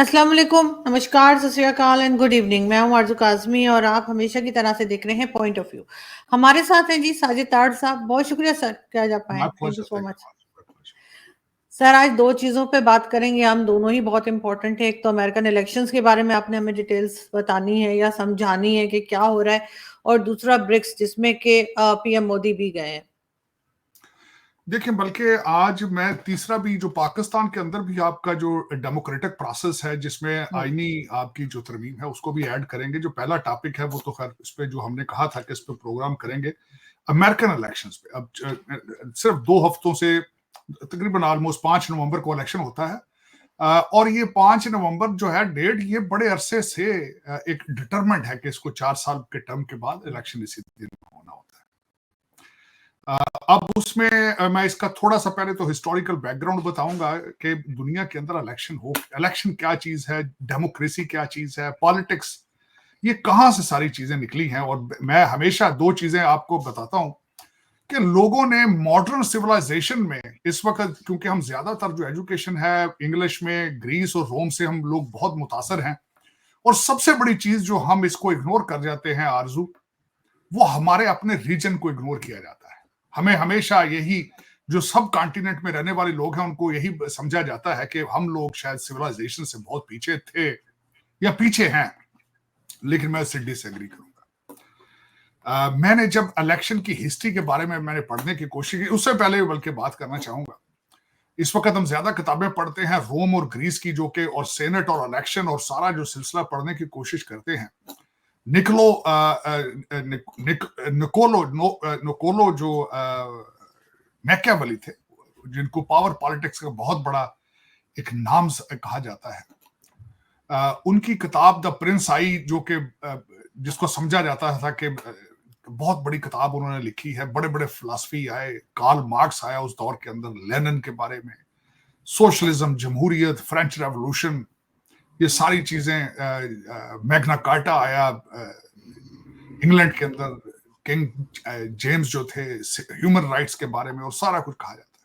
अस्सलाम वालेकुम, नमस्कार, सत श्री अकाल एंड गुड इवनिंग। मैं हूं आरज़ू काज़मी और आप हमेशा की तरह से देख रहे हैं पॉइंट ऑफ व्यू। हमारे साथ हैं जी साजिद ताड़ साहब। बहुत शुक्रिया सर कि आज आप आए। My thank you pleasure. So Thank you. Much. My pleasure. Sir आज दो चीज़ों पे बात करेंगे हम, दोनों ही बहुत इंपॉर्टेंट है। एक तो अमेरिकन इलेक्शंस के बारे में आपने हमें डिटेल्स बतानी है या समझानी है कि क्या हो रहा है, और दूसरा ब्रिक्स जिसमें के पीएम मोदी भी गए हैं। देखिए, बल्कि आज मैं तीसरा भी जो पाकिस्तान के अंदर भी आपका जो डेमोक्रेटिक प्रोसेस है, जिसमें हम्म, आईनी आपकी जो तरमीम है उसको भी ऐड करेंगे। जो पहला टॉपिक है वो तो खैर इस पे जो हमने कहा था कि इस पे प्रोग्राम करेंगे अमेरिकन इलेक्शंस पे। अब सिर्फ 2 हफ्तों से तकरीबन ऑलमोस्ट 5 नवंबर को इलेक्शन होता है। और ये 5 नवंबर जो है डेट, ये बड़े अरसे से एक डिटरमेंट है कि इसको 4 साल के टर्म के बाद इलेक्शन इसी दिन होना होता है। अब उसमें मैं इसका थोड़ा सा पहले तो हिस्टोरिकल बैकग्राउंड बताऊंगा कि दुनिया के अंदर इलेक्शन क्या चीज है, डेमोक्रेसी क्या चीज है, पॉलिटिक्स ये कहां से सारी चीजें निकली हैं। और मैं हमेशा दो चीजें आपको बताता हूं कि लोगों ने मॉडर्न सिविलाइजेशन में इस वक्त, क्योंकि हम ज्यादातर जो एजुकेशन है इंग्लिश में, ग्रीस और रोम से हम लोग बहुत मुतासर हैं। और सबसे बड़ी चीज जो हम इसको इग्नोर कर जाते हैं आरजू, वो हमारे अपने रीजन को इग्नोर किया जाता है। हमें हमेशा यही, जो सब कॉन्टिनेंट में रहने वाले लोग हैं उनको यही समझा जाता है कि हम लोग शायद सिविलाइजेशन से बहुत पीछे थे या पीछे हैं, लेकिन मैं इससे डिसएग्री करूंगा। मैंने जब इलेक्शन की हिस्ट्री के बारे में मैंने पढ़ने की कोशिश की, उससे पहले बल्कि बात करना चाहूंगा, इस वक्त हम ज्यादा किताबें पढ़ते हैं रोम और ग्रीस की, जो कि और सेनेट और इलेक्शन और सारा जो सिलसिला पढ़ने की कोशिश करते हैं। निकोलो निकोलो जो मैकियावेली थे, जिनको पावर पॉलिटिक्स का बहुत बड़ा एक नाम कहा जाता है, उनकी किताब द प्रिंस आई, जो कि जिसको समझा जाता था कि बहुत बड़ी किताब उन्होंने लिखी है। बड़े बड़े फिलासफी आए, कार्ल मार्क्स आया उस दौर के अंदर, लेनिन के बारे में, सोशलिज्म, जमहूरियत, फ्रेंच रेवोल्यूशन, ये सारी चीजें, मैग्ना कार्टा आया इंग्लैंड के अंदर, किंग जेम्स जो थे, ह्यूमन राइट्स के बारे में और सारा कुछ कहा जाता है।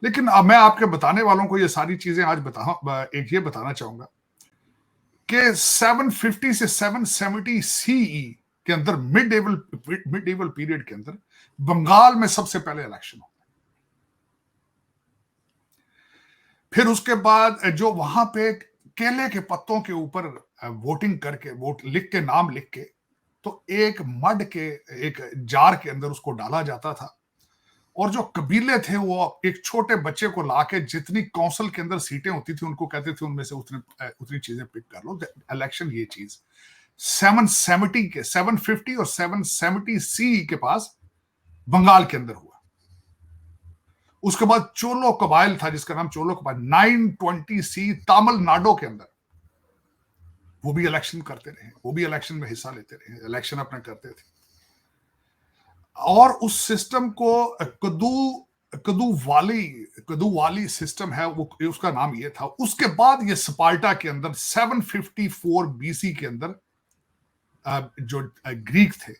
लेकिन अब मैं आपके बताने वालों को ये सारी चीजें आज एक ये बताना चाहूंगा कि 750 से 770 सीई के अंदर, मिड एवल पीरियड के अंदर, बंगाल में सबसे पहले इलेक्शन हो। फिर उसके बाद जो वहां पे केले के पत्तों के ऊपर वोटिंग करके, वोट लिख के, नाम लिख के, तो एक मड के एक जार के अंदर उसको डाला जाता था। और जो कबीले थे वो एक छोटे बच्चे को लाके, जितनी काउंसिल के अंदर सीटें होती थी उनको कहते थे उनमें से उतनी चीजें पिक कर लो। इलेक्शन ये चीज 750 और 770 सी के पास बंगाल के अंदर हुआ। उसके बाद चोलो कबाइल था, जिसका नाम चोलो कबाइल, 920 सी तमिलनाडु के अंदर, वो भी इलेक्शन करते रहे, वो भी इलेक्शन में हिस्सा लेते रहे, इलेक्शन अपना करते थे। और उस सिस्टम को कदू वाली सिस्टम है, वो उसका नाम ये था। उसके बाद ये स्पार्टा के अंदर 754 बीसी के अंदर जो ग्रीक थे,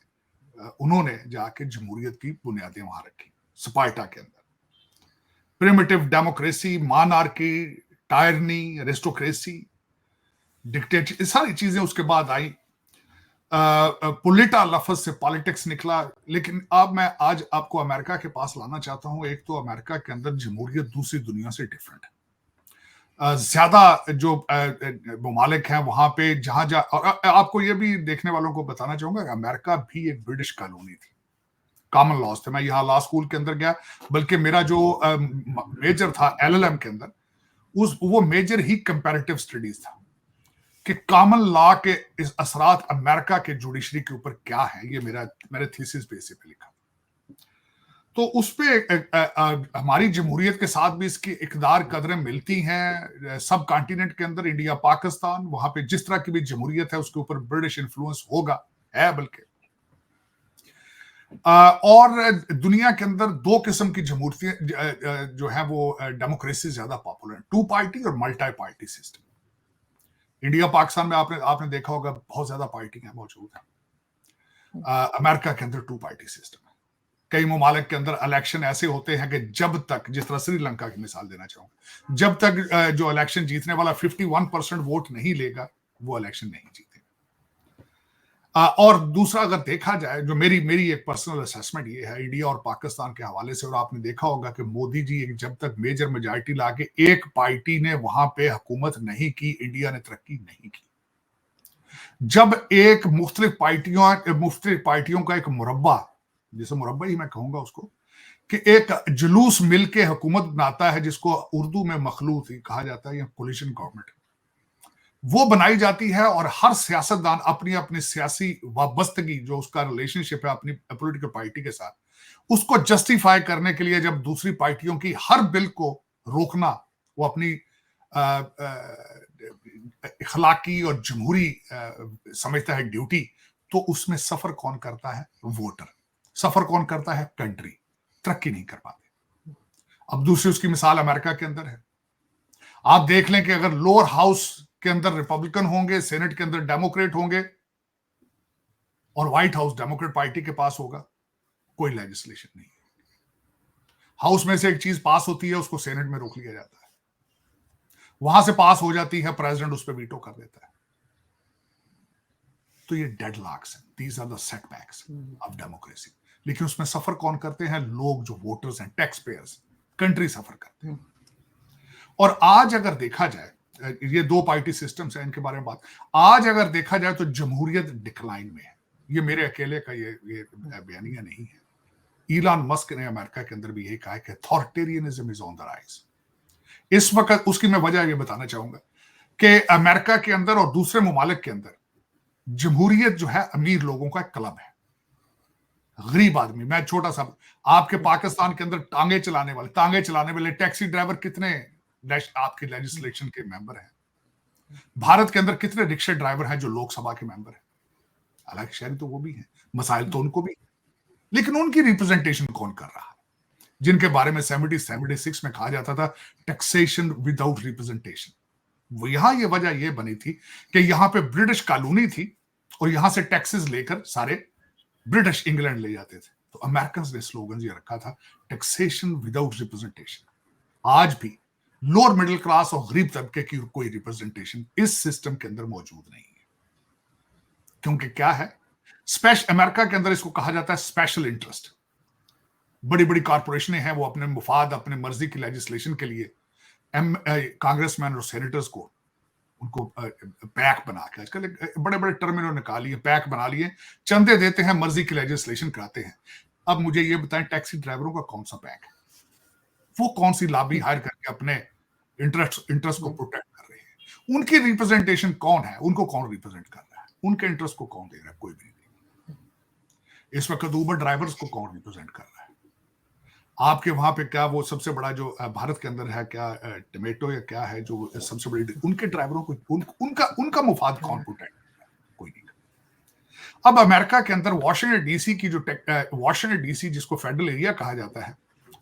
उन्होंने जाके जमहूरियत की बुनियादें वहां रखी स्पार्टा के अंदर। Primitive democracy, monarchy, tyranny, aristocracy, dictator, सारी चीजें उसके बाद आई। पोलिटा लफ्ज से पॉलिटिक्स निकला। लेकिन अब मैं आज आपको अमेरिका के पास लाना चाहता हूं। एक तो अमेरिका के अंदर जमहूरियत दूसरी दुनिया से डिफरेंट है। ज्यादा जो ममालिक हैं वहां पे, जहां जहां, और आपको ये भी देखने वालों को बताना चाहूंगा, अमेरिका भी एक ब्रिटिश कॉलोनी थी। कॉमन लॉज थे। मैं यहाँ लॉ स्कूल के अंदर गया, बल्कि मेरा जो मेजर था एलएलएम के अंदर, वो मेजर ही कंपैरेटिव स्टडीज था कि कॉमन लॉ के इस असरात अमेरिका के जुडिशरी के ऊपर क्या है। ये मेरे थीसिस पे इसी पे लिखा। तो उस पे हमारी जमहूरियत के साथ भी इसकी इकदार कदरें मिलती हैं। सब कॉन्टिनेंट के अंदर, इंडिया, पाकिस्तान, वहां पे जिस तरह की भी जमहूरियत है उसके ऊपर ब्रिटिश इन्फ्लुएंस होगा, है बल्कि। और दुनिया के अंदर दो किस्म की जमहूरियत जो है वो डेमोक्रेसी ज्यादा पॉपुलर है, 2 पार्टी और multi party system. India Pakistan में आपने देखा होगा बहुत ज्यादा पार्टियां मौजूद है। अमेरिका के अंदर 2 पार्टी सिस्टम है। कई ममालिक के अंदर इलेक्शन ऐसे होते हैं कि जब तक, जिस तरह श्रीलंका की मिसाल देना चाहूंगा, जब तक जो इलेक्शन जीतने वाला 51% वोट नहीं लेगा वो इलेक्शन नहीं जीतेगा। और दूसरा अगर देखा जाए, जो मेरी एक पर्सनल असेसमेंट ये है इंडिया और पाकिस्तान के हवाले से, और आपने देखा होगा कि मोदी जी जब तक मेजर मेजॉरिटी लाके एक पार्टी ने वहां पे हुकूमत नहीं की, इंडिया ने तरक्की नहीं की। जब एक मुख्तलिफ पार्टियों का एक मुरब्बा, जैसे मुरब्बा ही मैं कहूंगा उसको, कि एक जुलूस मिलके हुकूमत बनाता है, जिसको उर्दू में मखलूत ही कहा जाता है या कोलिशन गवर्नमेंट, वो बनाई जाती है, और हर सियासतदान अपनी अपनी सियासी वाबस्तगी, जो उसका रिलेशनशिप है अपनी पॉलिटिकल पार्टी के साथ, उसको जस्टिफाई करने के लिए जब दूसरी पार्टियों की हर बिल को रोकना वो अपनी इखलाकी और जमहूरी समझता है ड्यूटी, तो उसमें सफर कौन करता है? वोटर। सफर कौन करता है? कंट्री। तरक्की नहीं कर पाते। अब दूसरी उसकी मिसाल अमेरिका के अंदर है। आप देख लें कि अगर लोअर हाउस के अंदर रिपब्लिकन होंगे, सेनेट के अंदर डेमोक्रेट होंगे, और व्हाइट हाउस डेमोक्रेट पार्टी के पास होगा, कोई लेजिस्लेशन नहीं है। हाउस में से एक चीज पास होती है, उसको सेनेट में रोक लिया जाता है, वहां से पास हो जाती है, प्रेसिडेंट उस पर वीटो कर देता है। तो ये डेडलॉक्स हैं, these are the setbacks of democracy. लेकिन उसमें सफर कौन करते हैं? लोग, जो वोटर्स हैं, टैक्स पेयर्स, कंट्री सफर करते हैं। और आज अगर देखा जाए, ये दो पार्टी सिस्टम्स हैं, इनके बारे में बात, आज अगर देखा जाए तो जमहूरियत डिक्लाइन में है। ये मेरे अकेले का ये बयानिया नहीं है। इलान मस्क ने अमेरिका के अंदर भी यही कहा है कि authoritarianism is on the rise. इस वक्त उसकी मैं वजह ये बताना चाहूंगा कि अमेरिका के अंदर और दूसरे ममालिक के अंदर जमहूरियत जो है अमीर लोगों का क्लब है। गरीब आदमी, मैं छोटा सा, आपके पाकिस्तान के अंदर टांगे चलाने वाले टैक्सी ड्राइवर कितने आपके लेजिस्लेशन के मेंबर हैं? भारत के अंदर कितने रिक्शा ड्राइवर हैं जो लोकसभा के मेंबर हैं? हालांकि शहरी तो वो भी हैं, मसाइल तो उनको भी, लेकिन उनकी रिप्रेजेंटेशन कौन कर रहा है? जिनके बारे में 76 में कहा जाता था टैक्सेशन विदाउट रिप्रेजेंटेशन। वो यहां ये वजह ये बनी थी कि यहां पे ब्रिटिश कॉलोनी थी, और यहां से टैक्सेस लेकर सारे ब्रिटिश इंग्लैंड ले जाते थे। तो अमेरिकन ने स्लोगन ये रखा था, टैक्सेशन विदाउट रिप्रेजेंटेशन। आज भी लोअर मिडिल क्लास और गरीब तबके की कोई रिप्रेजेंटेशन इस सिस्टम के अंदर मौजूद नहीं है। क्योंकि क्या है, अमेरिका के अंदर इसको कहा जाता है स्पेशल इंटरेस्ट। बड़ी बड़ी कॉर्पोरेशनें हैं, वो अपने मुफाद, अपने मर्जी की लेजिस्लेशन के लिए कांग्रेसमैन और सेनेटर्स को, उनको पैक बना के, आजकल बड़े बड़े टर्मिनल निकाल लिए, पैक बना लिए, चंदे देते हैं, मर्जी की लेजिस्लेशन कराते हैं। अब मुझे ये बताएं, टैक्सी ड्राइवरों का कौन सा पैक है? वो कौन सी लॉबी हायर करके अपने इंटरेस्ट को प्रोटेक्ट कर रहे हैं? उनकी रिप्रेजेंटेशन कौन है? उनको कौन रिप्रेजेंट कर रहा है? उनके इंटरेस्ट को कौन दे रहा है? कोई भी नहीं। इस वक्त ऊबर ड्राइवर्स को कौन रिप्रेजेंट कर रहा है? आपके वहां पे क्या वो सबसे बड़ा जो भारत के अंदर है, क्या टोमेटो या क्या है जो सबसे बड़ी, उनके ड्राइवरों को उनका मुफाद कौन प्रोटेक्ट कर रहा है? कोई नहीं। अब अमेरिका के अंदर वाशिंगटन डीसी की जो वाशिंगटन डीसी जिसको फेडरल एरिया कहा जाता है,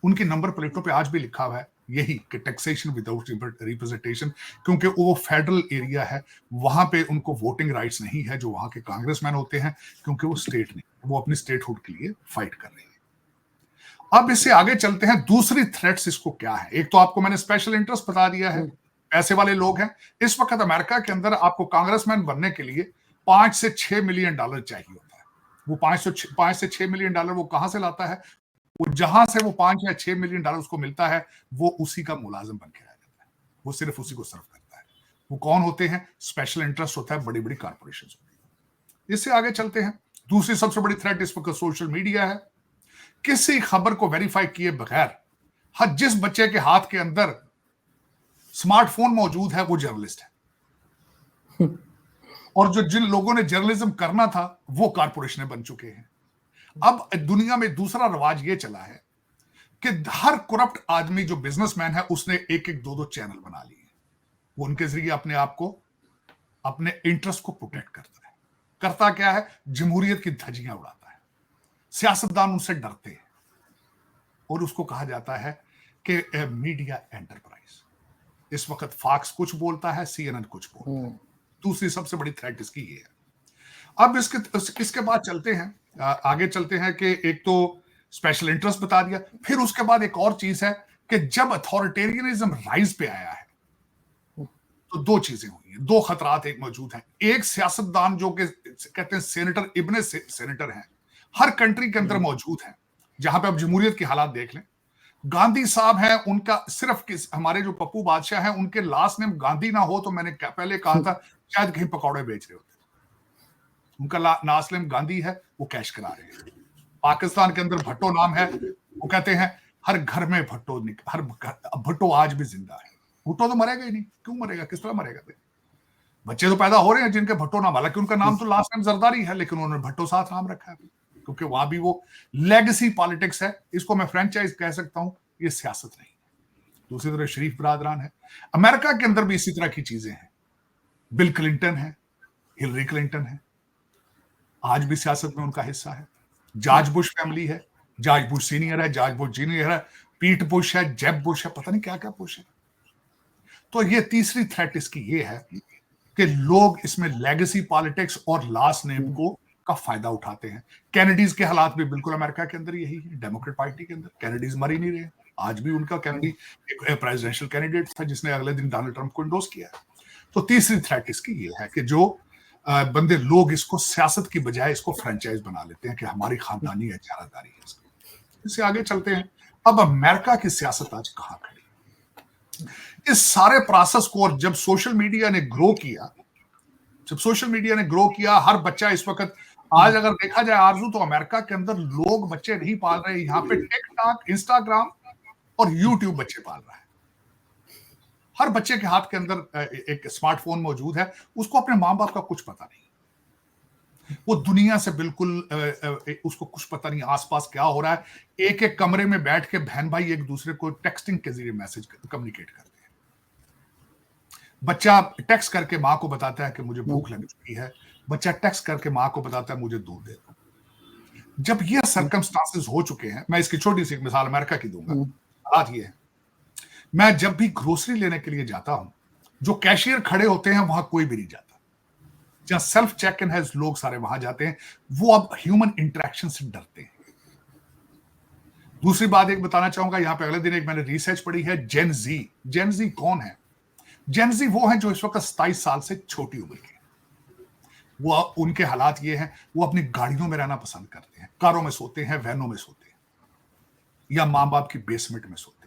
उनकी नंबर प्लेटों पे आज भी लिखा हुआ है यही कि टैक्सेशन विदाउट रिप्रेजेंटेशन, क्योंकि वो फेडरल एरिया है, वहां पे उनको वोटिंग राइट्स नहीं है जो वहां के कांग्रेसमैन होते हैं, क्योंकि वो स्टेट नहीं, वो अपनी स्टेटहुड के लिए फाइट कर रहे हैं। अब इससे आगे चलते हैं, दूसरी थ्रेट्स इसको क्या है? एक तो आपको मैंने स्पेशल इंटरेस्ट बता दिया है, पैसे वाले लोग हैं। इस वक्त अमेरिका के अंदर आपको कांग्रेसमैन बनने के लिए $5 से $6 मिलियन चाहिए होता है। वो 5 से 6 मिलियन डॉलर वो कहां से लाता है? वो जहां से वो 5 या 6 मिलियन डॉलर उसको मिलता है, वो उसी का मुलाजिम बन के रह जाता है, वो सिर्फ उसी को सर्व करता है। वो कौन होते हैं? स्पेशल इंटरेस्ट होता है, बड़ी बड़ी कॉर्पोरेशन होती है। इससे आगे चलते हैं, दूसरी सबसे बड़ी थ्रेट इस वक्त सोशल मीडिया है। किसी खबर को वेरीफाई किए बगैर जिस बच्चे के हाथ के अंदर स्मार्टफोन मौजूद है वो जर्नलिस्ट है, और जो जिन लोगों ने जर्नलिज्म करना था वो कॉर्पोरेशनें बन चुके हैं। अब दुनिया में दूसरा रवाज ये चला है कि हर करप्ट आदमी जो बिजनेसमैन है उसने एक एक दो चैनल बना लिए, वो उनके जरिए अपने आप को, अपने इंटरेस्ट को प्रोटेक्ट करता है। करता क्या है? जमहूरियत की धज्जियां उड़ाता है। सियासतदान उनसे डरते हैं, और उसको कहा जाता है कि मीडिया एंटरप्राइज। इस वक्त फॉक्स कुछ बोलता है, CNN कुछ बोलता है। दूसरी सबसे बड़ी थ्रेट इसकी ये है। अब इसके बाद चलते हैं, आगे चलते हैं कि एक तो स्पेशल इंटरेस्ट बता दिया। फिर उसके बाद एक और चीज है कि जब अथॉरिटेरियनिज्म राइज पे आया है तो दो चीजें हुई हैं, दो खतरात एक मौजूद हैं। एक सियासतदान जो कि कहते हैं सेनेटर इब्ने सेनेटर हैं, हर कंट्री के अंदर मौजूद हैं, जहां पे आप जमहूरियत की हालात देख लें। गांधी साहब हैं, उनका सिर्फ हमारे जो पप्पू बादशाह हैं उनके लास्ट नेम गांधी ना हो तो मैंने पहले कहा था शायद कहीं पकौड़े बेच रहे होते। उनका लास्ट नेम गांधी है, वो कैश करा रहे हैं। पाकिस्तान के अंदर भट्टो नाम है, वो कहते हैं हर घर में भट्टो, हर भट्टो आज भी जिंदा है। भुट्टो तो मरेगा ही नहीं, क्यों मरेगा, किस तरह मरेगा? बच्चे तो पैदा हो रहे हैं जिनके भट्टो नाम, हालांकि उनका नाम तो लास्ट नेम जरदारी है, लेकिन उन्होंने भट्टो साथ नाम रखा है क्योंकि वहां भी वो लेगेसी पॉलिटिक्स है। इसको मैं फ्रेंचाइज कह सकता हूं, ये सियासत नहीं। दूसरी तरफ शरीफ बरादरान है। अमेरिका के अंदर भी इसी तरह की चीजें हैं। बिल क्लिंटन है, हिलरी क्लिंटन है, आज भी सियासत में उनका हिस्सा है। जॉर्ज बुश फैमिली है, जॉर्ज बुश सीनियर है, जॉर्ज बुश जूनियर है, पीट बुश है, जेब बुश है, पता नहीं क्या क्या बुश है। तो ये तीसरी थ्रेट इसकी ये है कि लोग इसमें लेगेसी पॉलिटिक्स और लास्ट नेम को का फायदा उठाते हैं। कैनेडीज के हालात भी बिल्कुल अमेरिका के अंदर यही है। डेमोक्रेट पार्टी के अंदर कैनेडीज मर ही नहीं रहे। आज भी उनका कैनेडी एक प्रेसिडेंशियल कैंडिडेट था जिसने अगले दिन डोनाल्ड ट्रंप को इंडोर्स किया। तो तीसरी थ्रेट इसकी ये है कि जो बंदे लोग इसको सियासत की बजाय इसको फ्रेंचाइज बना लेते हैं कि हमारी खानदानी है, जारादारी है। इससे आगे चलते हैं। अब अमेरिका की सियासत आज कहां खड़ी? इस सारे प्रोसेस को, और जब सोशल मीडिया ने ग्रो किया, हर बच्चा इस वक्त आज अगर देखा जाए आरजू, तो अमेरिका के अंदर लोग बच्चे नहीं पाल रहे, यहाँ पे टिकटॉक, इंस्टाग्राम और यूट्यूब बच्चे पाल रहा है। हर बच्चे के हाथ के अंदर एक स्मार्टफोन मौजूद है, उसको अपने मां बाप का कुछ पता नहीं, वो दुनिया से बिल्कुल उसको कुछ पता नहीं आसपास क्या हो रहा है। एक एक कमरे में बैठ के बहन भाई एक दूसरे को टेक्सटिंग के जरिए मैसेज कम्युनिकेट करते हैं। बच्चा टेक्स्ट करके मां को बताता है कि मुझे भूख लग चुकी है, बच्चा टेक्स्ट करके मां को बताता है मुझे दूध दे दो। जब ये सर्कमस्टांसेस हो चुके हैं, मैं इसकी छोटी सी एक मिसाल अमेरिका की दूंगा। बात ये है, मैं जब भी ग्रोसरी लेने के लिए जाता हूं, जो कैशियर खड़े होते हैं वहां कोई भी नहीं जाता। जहां सेल्फ चेक इन है लोग सारे वहां जाते हैं, वो अब ह्यूमन इंटरेक्शन से डरते हैं। दूसरी बात एक बताना चाहूंगा, यहां पे अगले दिन एक मैंने रिसर्च पढ़ी है, जेन जी कौन है? जेन जी वो हैं जो इस वक्त 27 साल से छोटी उम्र के। वो उनके हालात ये हैं, वो अपनी गाड़ियों में रहना पसंद करते हैं, कारों में सोते हैं, वैनों में सोते हैं, या मां बाप की बेसमेंट में सोते हैं।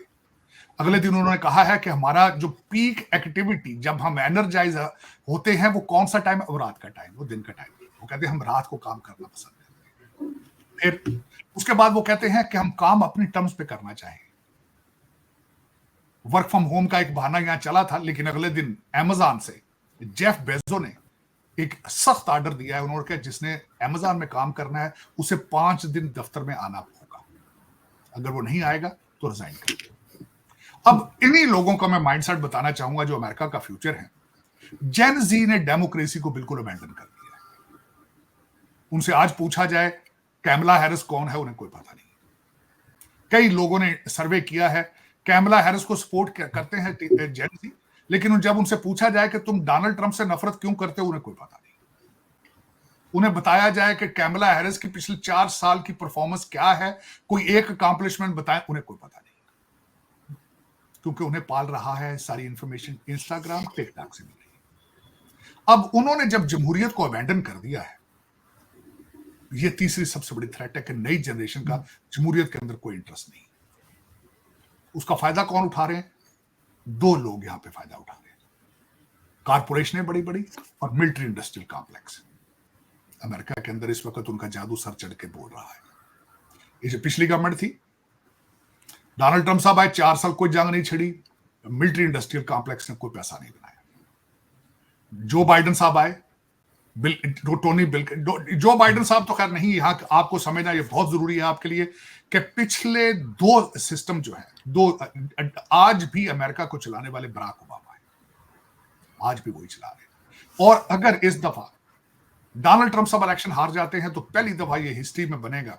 अगले दिन उन्होंने कहा है कि हमारा जो पीक एक्टिविटी, जब हम एनर्जाइज होते हैं, वो कौन सा टाइम है? वो रात का टाइम, वो दिन का टाइम। वो कहते हैं हम रात को काम करना पसंद करते हैं। फिर उसके बाद वो कहते हैं कि हम काम अपनी टर्म्स पे करना चाहेंगे। वर्क फ्रॉम होम का एक बहाना यहां चला था, लेकिन अगले दिन अमेज़न से जेफ बेजो ने एक सख्त ऑर्डर दिया है। उन्होंने कहा जिसने अमेज़न में काम करना है उसे 5 दिन दफ्तर में आना होगा, अगर वो नहीं आएगा तो रिजाइन कर। अब इन्हीं लोगों का मैं माइंडसेट बताना चाहूंगा जो अमेरिका का फ्यूचर है। जेन जी ने डेमोक्रेसी को बिल्कुल अबैंडन कर दिया है। उनसे आज पूछा जाए कैमला हैरिस कौन है, उन्हें कोई पता नहीं। कई लोगों ने सर्वे किया है, कैमला हैरिस को सपोर्ट करते हैं जेन जी, लेकिन जब उनसे पूछा जाए कि तुम डोनाल्ड ट्रंप से नफरत क्यों करते हो, उन्हें कोई पता नहीं। उन्हें बताया जाए कि कैमला हैरिस की पिछले 4 साल की परफॉर्मेंस क्या है, कोई एक अकॉम्प्लिशमेंट बताएं, उन्हें कोई पता नहीं, क्योंकि उन्हें पाल रहा है सारी इंफॉर्मेशन इंस्टाग्राम, टिकटॉक से मिल रही है। अब उन्होंने जब जमहूरियत को अबैंडन कर दिया है, ये तीसरी सबसे बड़ी थ्रेट है कि नई जनरेशन का जमहूरियत के अंदर कोई इंटरेस्ट नहीं। उसका फायदा कौन उठा रहे हैं? 2 लोग यहां पे फायदा उठा रहे हैं, कारपोरेशनें बड़ी बड़ी और मिलिट्री इंडस्ट्रियल कॉम्प्लेक्स। अमेरिका के अंदर इस वक्त उनका जादू सर चढ़ के बोल रहा है। ये जो पिछली गवर्नमेंट थी, डोनाल्ड ट्रंप साहब आए, 4 साल कोई जंग नहीं छिड़ी, मिलिट्री इंडस्ट्रियल कॉम्प्लेक्स ने कोई पैसा नहीं बनाया। जो बाइडेन साहब आए, जो बाइडेन साहब तो खैर नहीं, यहां आपको समझना ये बहुत जरूरी है आपके लिए कि पिछले 2 सिस्टम जो है, आज भी अमेरिका को चलाने वाले बराक ओबामा है, आज भी वही चला रहे। और अगर इस दफा डोनाल्ड ट्रंप साहब इलेक्शन हार जाते हैं तो पहली दफा ये हिस्ट्री में बनेगा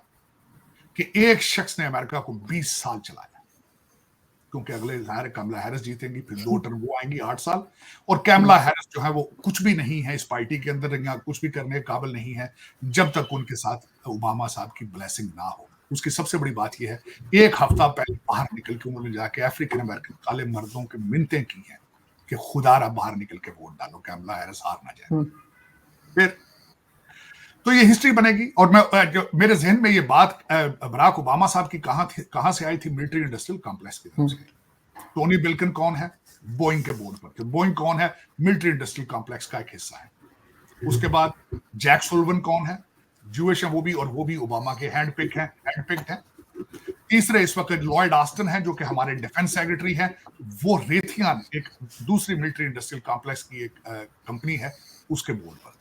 कि एक शख्स ने अमेरिका को 20 साल चलाया, क्योंकि अगले कमला हैरिस जीतेंगी, फिर 2 टर्म वो आएंगी 8 साल, और कैमला हैरिस जो है वो कुछ भी नहीं है इस पार्टी के अंदर, या कुछ भी करने के काबिल नहीं है जब तक उनके साथ ओबामा साहब की ब्लेसिंग ना हो। उसकी सबसे बड़ी बात यह है, एक हफ्ता पहले बाहर निकल के उन्होंने जाके अफ्रीकन अमेरिकन काले मर्दों के मिन्नतें की हैं कि खुदारा बाहर निकल के वोट डालो, कैमला हैरिस हार ना जाए। फिर तो ये हिस्ट्री बनेगी। और मैं जो मेरे जहन में ये बात बराक ओबामा साहब की कहां से आई थी, मिलिट्री इंडस्ट्रियल कॉम्प्लेक्स की तरफ से। टोनी बिल्किन कौन है? बोइंग के बोर्ड पर थे। बोइंग कौन है? मिलिट्री इंडस्ट्रियल कॉम्प्लेक्स का एक हिस्सा है। उसके बाद जैक सुल्लिवन कौन है? जूइश है वो भी ओबामा के हैंडपिक्ड है। तीसरे इस वक्त लॉयड ऑस्टिन है, जो कि हमारे डिफेंस सेक्रेटरी है। वो रेथियन, एक दूसरी मिलिट्री इंडस्ट्रियल कॉम्प्लेक्स की एक कंपनी है, उसके बोर्ड पर थे।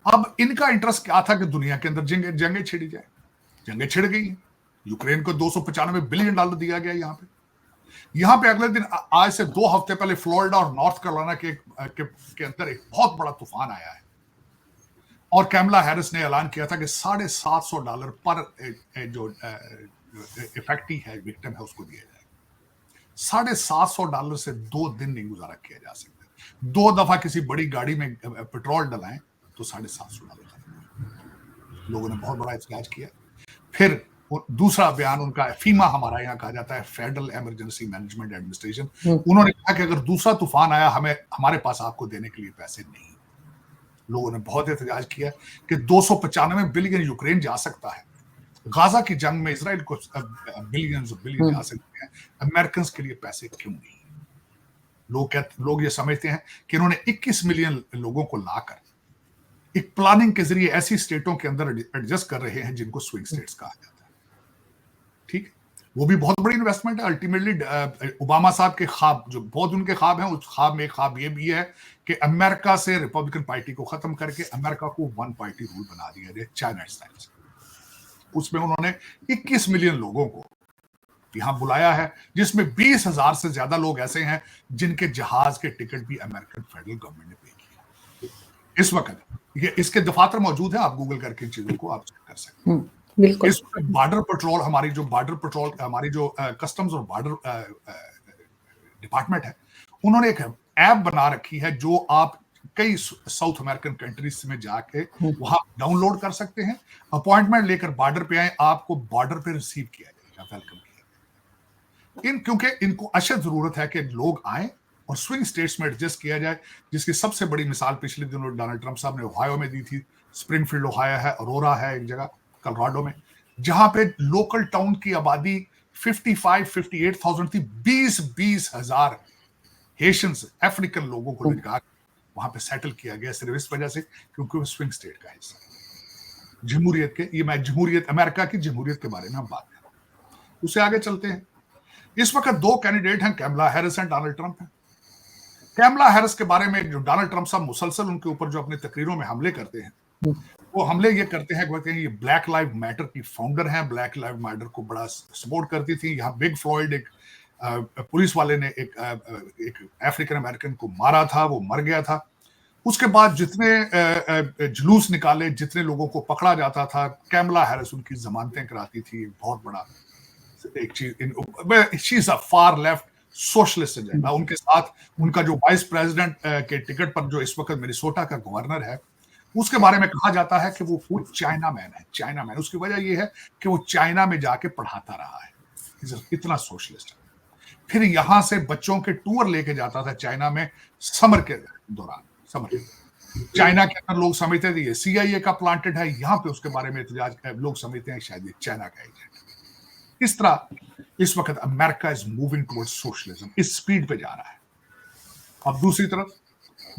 अब इनका इंटरेस्ट क्या था कि दुनिया के अंदर जंगें छिड़ी जाए। जंगें छिड़ गई हैं। यूक्रेन को $295 बिलियन दिया गया। यहां पे अगले दिन, आज से 2 हफ्ते पहले, फ्लोरिडा और नॉर्थ कैरोलिना के अंदर एक बहुत बड़ा तूफान आया है और कैमला हैरिस ने ऐलान किया था कि $750 पर जो इफेक्टी है, विक्टिम है, उसको दिया जाएगा। $750 से 2 दिन नहीं गुजारा किया जा सकता। 2 दफा किसी बड़ी गाड़ी में पेट्रोल डलाएं तो $750। लोगों ने बहुत बड़ा एहतजाज किया। फिर दूसरा बयान उनका, फीमा हमारा यहाँ कहा जाता है, फेडरल इमरजेंसी मैनेजमेंट एडमिनिस्ट्रेशन, उन्होंने कहा कि अगर दूसरा तूफान आया, हमारे पास आपको देने के लिए पैसे नहीं। लोगों ने बहुत एहतजाज किया कि $295 बिलियन यूक्रेन जा सकता है। गाजा की जंग में इजराइल को बिलियन जा सकते हैं, अमेरिकन के लिए पैसे क्यों नहीं? लोग ये समझते हैं कि इन्होंने 21 मिलियन लोगों को लाकर एक प्लानिंग के जरिए ऐसी स्टेटों के अंदर एडजस्ट कर रहे हैं जिनको स्विंग स्टेट्स कहा जाता है। ठीक, वो भी बहुत बड़ी इन्वेस्टमेंट है। अल्टीमेटली ओबामा साहब के ख्वाब, जो बहुत उनके ख्वाब हैं, उस ख्वाब में एक ख्वाब ये भी है कि अमेरिका से रिपब्लिकन पार्टी को खत्म करके अमेरिका को 1 पार्टी रूल बना दिया जाए, चाइना स्टाइल से। उसमें उन्होंने 21 मिलियन लोगों को यहां बुलाया है, जिसमें 20,000 से ज्यादा लोग ऐसे हैं जिनके जहाज के टिकट भी अमेरिकन फेडरल गवर्नमेंट ने पे किया। इस वक्त ये इसके दफातर मौजूद है, आप गूगल करके इन चीजों को आप चेक कर सकते हैं। बिल्कुल। इस वक्त बॉर्डर पेट्रोल, हमारी जो कस्टम्स और बॉर्डर डिपार्टमेंट है, उन्होंने एक ऐप बना रखी है जो आप कई साउथ अमेरिकन कंट्रीज में जाके वहां डाउनलोड कर सकते हैं। अपॉइंटमेंट लेकर बॉर्डर पे आए, आपको बॉर्डर पे रिसीव किया जाएगा, वेलकम किया जाएगा। क्योंकि इनको अशद जरूरत है कि लोग आए और स्विंग स्टेट्स में एडजस्ट किया जाए, जिसकी सबसे बड़ी मिसाल पिछले दिनों डोनाल्ड ट्रंप साहब ने ओहायो में दी थी। स्प्रिंगफील्ड ओहायो है, अरोरा है एक जगह, कलोराडो में, जहां पे लोकल टाउन की आबादी 58,000 थी। 20,000 हेशियंस, अफ्रीकन लोगों को लेकर वहां पे सेटल किया गया, सिर्फ इस वजह से क्योंकि वो स्विंग स्टेट का हिस्सा। जमहूरियत के, ये मैं जमहूरियत, अमेरिका की जमहूरियत के बारे में हम बात कर रहे हैं। उससे आगे चलते हैं। इस वक्त 2 कैंडिडेट हैं, Kamala Harris and Donald Trump हैं। कैमला हैरिस के बारे में जो डोनाल्ड ट्रंप साहब मुसलसल उनके ऊपर जो अपनी तकरीरों में हमले करते हैं, वो हमले ये करते हैं, कहते हैं ये ब्लैक लाइव मैटर की फाउंडर हैं, ब्लैक लाइव मैटर को बड़ा सपोर्ट करती थी। यहाँ बिग फ्लॉयड, एक पुलिस वाले ने एक अफ्रीकन अमेरिकन को मारा था, वो मर गया था। उसके बाद जितने जुलूस निकाले, जितने लोगों को पकड़ा जाता था, कैमला हैरिस उनकी जमानतें कराती थी। बहुत बड़ा एक चीज, she is a far left socialist agenda. उनके साथ उनका जो वाइस प्रेसिडेंट के टिकट पर जो इस वक्त मिनेसोटा का गवर्नर है, उसके बारे में कहा जाता है कि वो चाइना मैन है, चाइना मैन। उसकी वजह ये है कि वो चाइना में जाके पढ़ाता रहा है, इतना सोशलिस्ट है। फिर यहां से बच्चों के टूर लेके जाता था चाइना में समर के दौरान। चाइना के अंदर लोग समझते थे ये CIA का प्लांटेड है, यहां पे उसके बारे में एहतजाज, लोग समझते हैं शायद ये चाइना का एजेंट। इस तरह इस वक्त America is moving towards socialism, इस स्पीड पे जा रहा है। अब दूसरी तरफ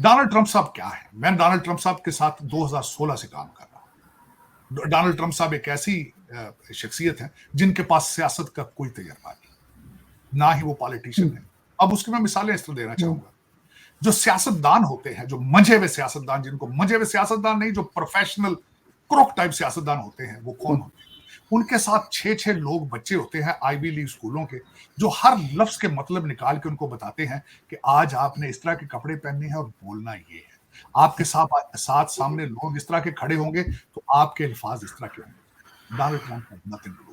डोनाल्ड ट्रंप साहब क्या है? मैं डोनाल्ड ट्रंप साहब के साथ 2016 से काम कर रहा हूं। डोनाल्ड ट्रंप साहब एक ऐसी शख्सियत है जिनके पास सियासत का कोई तजर्बा नहीं, ना ही वो पॉलिटिशियन है। अब उसकी मैं मिसालें इस तरह देना चाहूंगा। जो सियासतदान होते हैं, जो मंझे हुए सियासतदान, जिनको मंझे हुए सियासतदान नहीं, जो प्रोफेशनल क्रोक टाइप सियासतदान होते हैं, वो कौन होते हैं? उनके साथ 6-6 लोग बच्चे होते हैं आईवी लीग स्कूलों के, जो हर लफ्ज के मतलब निकाल के उनको बताते हैं कि आज आपने इस तरह के कपड़े पहनने हैं और बोलना ये है। आपके साथ सामने लोग इस तरह के खड़े होंगे तो आपके अल्फाज इस तरह के होंगे। Donald Trump nothing to do.